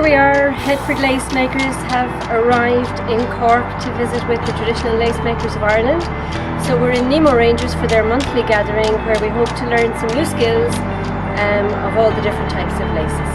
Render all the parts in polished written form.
we are. Headford lace makers have arrived in Cork to visit with the traditional lace makers of Ireland. So we're in Nemo Rangers for their monthly gathering, where we hope to learn some new skills of all the different types of laces.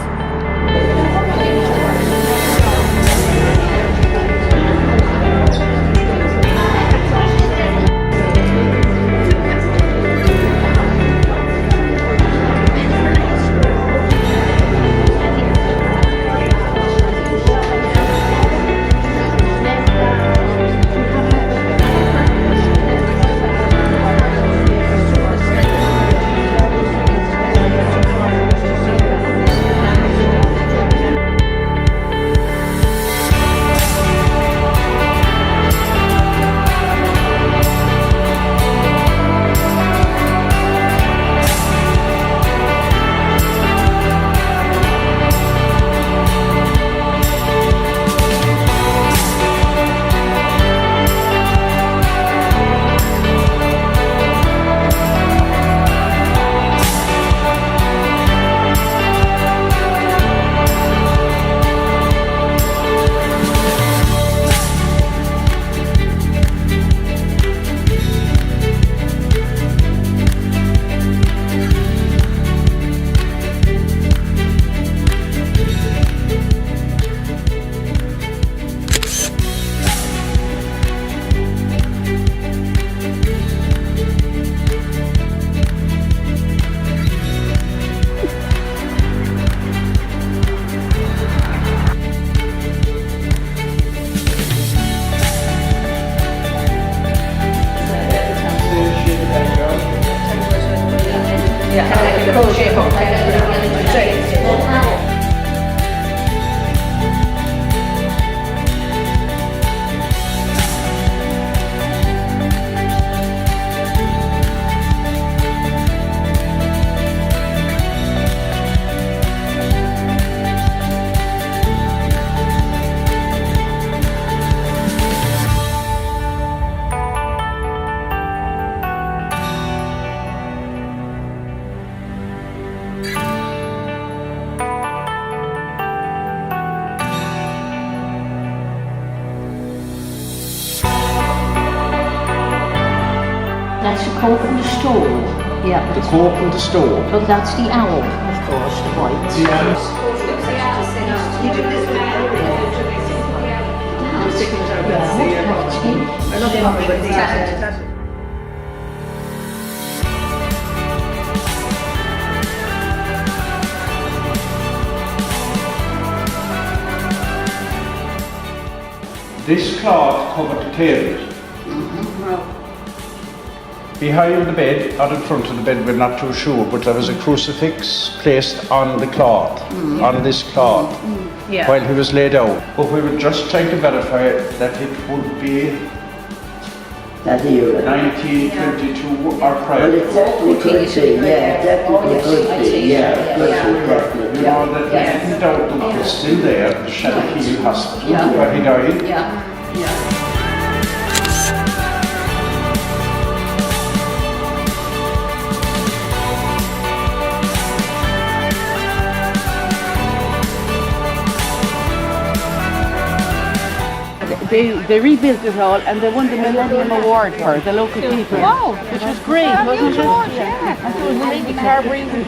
That's the cork and the stone. Yeah. The cork and the stone. But that's the owl, of course, the white. The owl. This cloth covered the table. Behind the bed, or in front of the bed, we're not too sure, but there was a crucifix placed on the cloth, on this cloth, while he was laid out. But we were just trying to verify that it would be 1922 or prior. Well, it definitely could be, yeah, definitely could be, yeah. You know, that we didn't doubt that it was still there, the Shankill Hospital, where he died. Yeah. They rebuilt it all and they won the Millennium Award for it, the local people. Wow! Which was great, wasn't it? Yeah. And there was a lady Carberry from the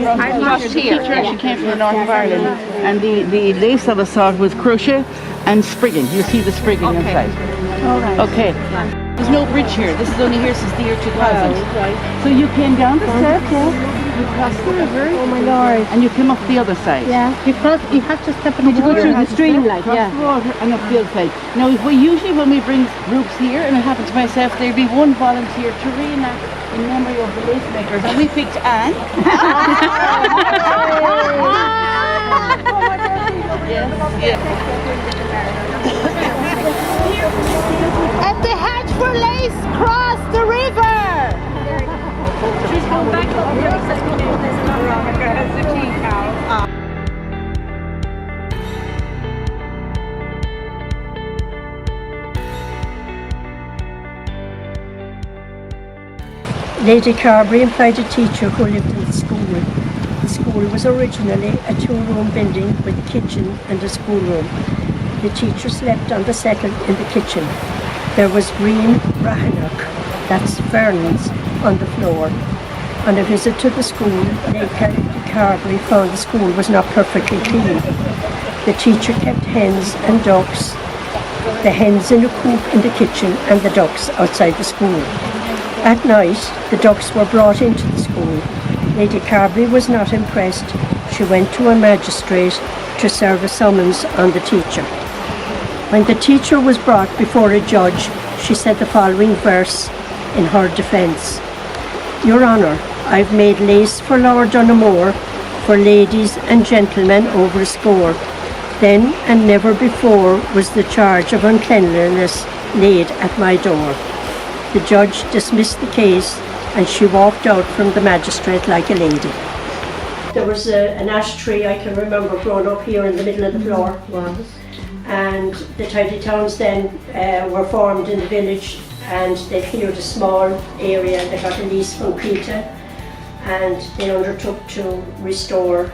teacher actually came from the north of Ireland, and the lace that was sought was crochet and sprigging. You see the sprigging inside. All right. Okay. There's no bridge here. This is only here since the year 2000. Right. So you came down the steps, you crossed the river. Oh my Lord. And you came up the other side. Yeah. You have to step in the water. Go through the stream, like, cross the water and up the other side. Now, usually when we bring groups here, and it happened to myself, there'd be one volunteer to reenact in memory of the lace makers, and we picked Anne. Yes. And the Headford lace crossed the river. She's going back up here because there's not wrong because the tea cow. Lady Carberry employed a teacher who lived in the school. The school school was originally a 2-room building with a kitchen and a schoolroom. The teacher slept on the settle in the kitchen. There was green rahanach, that's ferns, on the floor. On a visit to the school, Carberry found the school was not perfectly clean. The teacher kept hens and ducks, the hens in a coop in the kitchen and the ducks outside the school. At night, the ducks were brought into the school. Lady Carberry was not impressed. She went to a magistrate to serve a summons on the teacher. When the teacher was brought before a judge, she said the following verse in her defence. Your Honour, I've made lace for Lord Dunamore, for ladies and gentlemen over a score. Then and never before was the charge of uncleanliness laid at my door. The judge dismissed the case and she walked out from the magistrate like a lady. There was an ash tree I can remember growing up here in the middle of the floor. And the tidy towns then were formed in the village, and they cleared a small area. They got a lease from Creta and they undertook to restore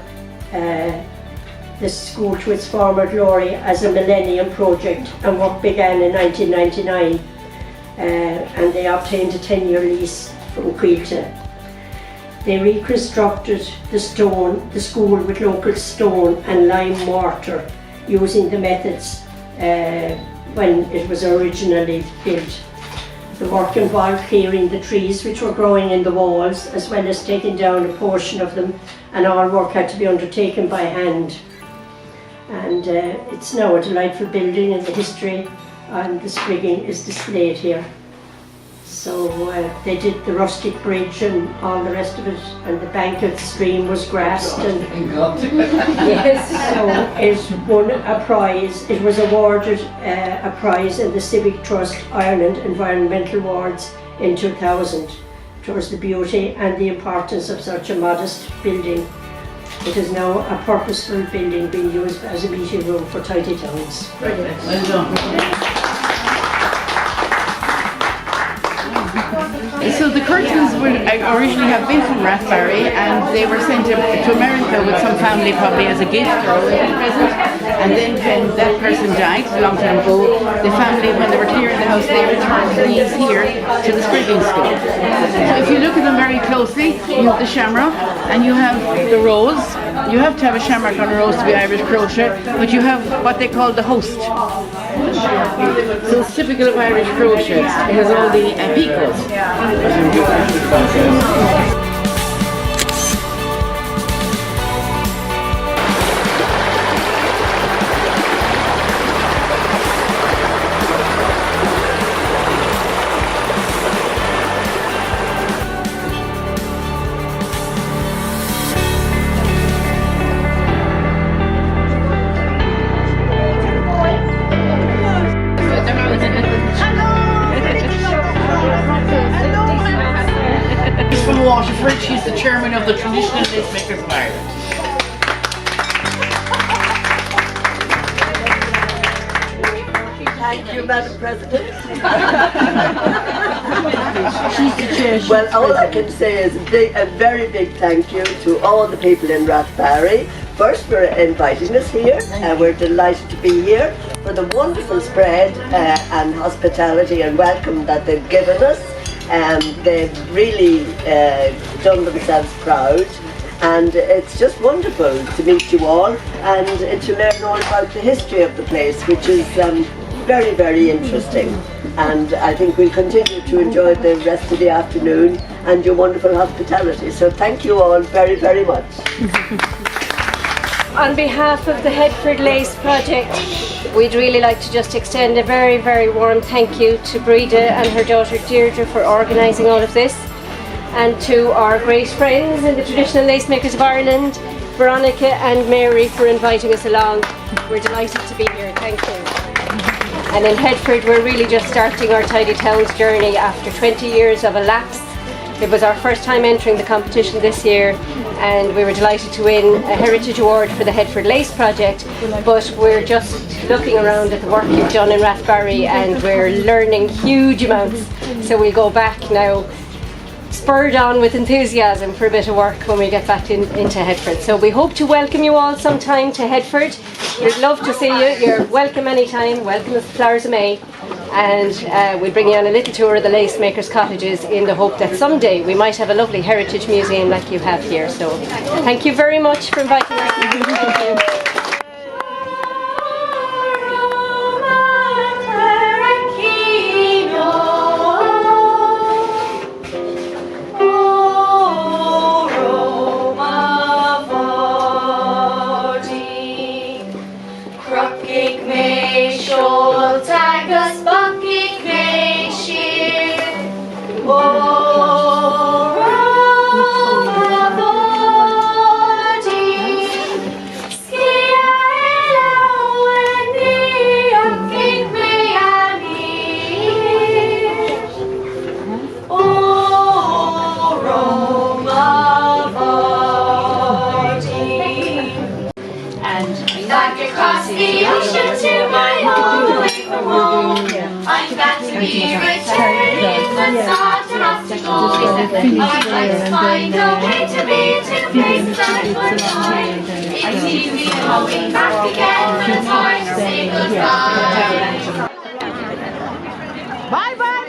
this school to its former glory as a millennium project, and work began in 1999 and they obtained a 10-year lease from Creta. They reconstructed the school with local stone and lime mortar using the methods when it was originally built. The work involved clearing the trees which were growing in the walls, as well as taking down a portion of them, and all work had to be undertaken by hand. And it's now a delightful building, and the history and the sprigging is displayed here. So they did the rustic bridge and all the rest of it, and the bank of the stream was grassed. And yes, so it won a prize. It was awarded a prize in the Civic Trust Ireland Environmental Awards in 2000 towards the beauty and the importance of such a modest building. It is now a purposeful building being used as a meeting room for tidy towns. Brilliant. Well done. So the curtains would originally have been from Rathbarry, and they were sent to America with some family, probably as a gift or a wedding present. And then when that person died, a long time ago, the family, when they were clearing the house, they returned these here to the Sprigging School. So if you look at them very closely, you have the shamrock and you have the rose. You have to have a shamrock on a rose to be Irish crochet, but you have what they call the host. So it's typical of Irish crochet. It has all the picots. Waterford, she's the chairman of the Traditional Lace Makers of Ireland. Thank you, Madam President. She's the chair. Well, all I can say is a very big thank you to all the people in Rathbarry. First, for inviting us here. We're delighted to be here, for the wonderful spread and hospitality and welcome that they've given us. They've really done themselves proud, and it's just wonderful to meet you all and to learn all about the history of the place, which is very, very interesting. And I think we'll continue to enjoy the rest of the afternoon and your wonderful hospitality. So thank you all very, very much. On behalf of the Headford Lace Project, we'd really like to just extend a very, very warm thank you to Breda and her daughter Deirdre for organising all of this, and to our great friends in the Traditional Lace Makers of Ireland, Veronica and Mary, for inviting us along. We're delighted to be here, thank you. And in Headford, we're really just starting our Tidy Towns journey after 20 years of a lapse. It was our first time entering the competition this year, and we were delighted to win a Heritage Award for the Headford Lace Project, but we're just looking around at the work you've done in Rathbarry and we're learning huge amounts. So we'll go back now spurred on with enthusiasm for a bit of work when we get back into Headford. So we hope to welcome you all sometime to Headford. We'd love to see you. You're welcome anytime. Welcome as the flowers of May. And we'll bring you on a little tour of the lace makers' cottages in the hope that someday we might have a lovely heritage museum like you have here. So thank you very much for inviting us. Thank you. Across the ocean to my home away from home. I'm glad to be returning, but not enough to go. I'd like to find a way to be to the place that was mine. It's easy going back again when it's hard to say goodbye. Bye bye.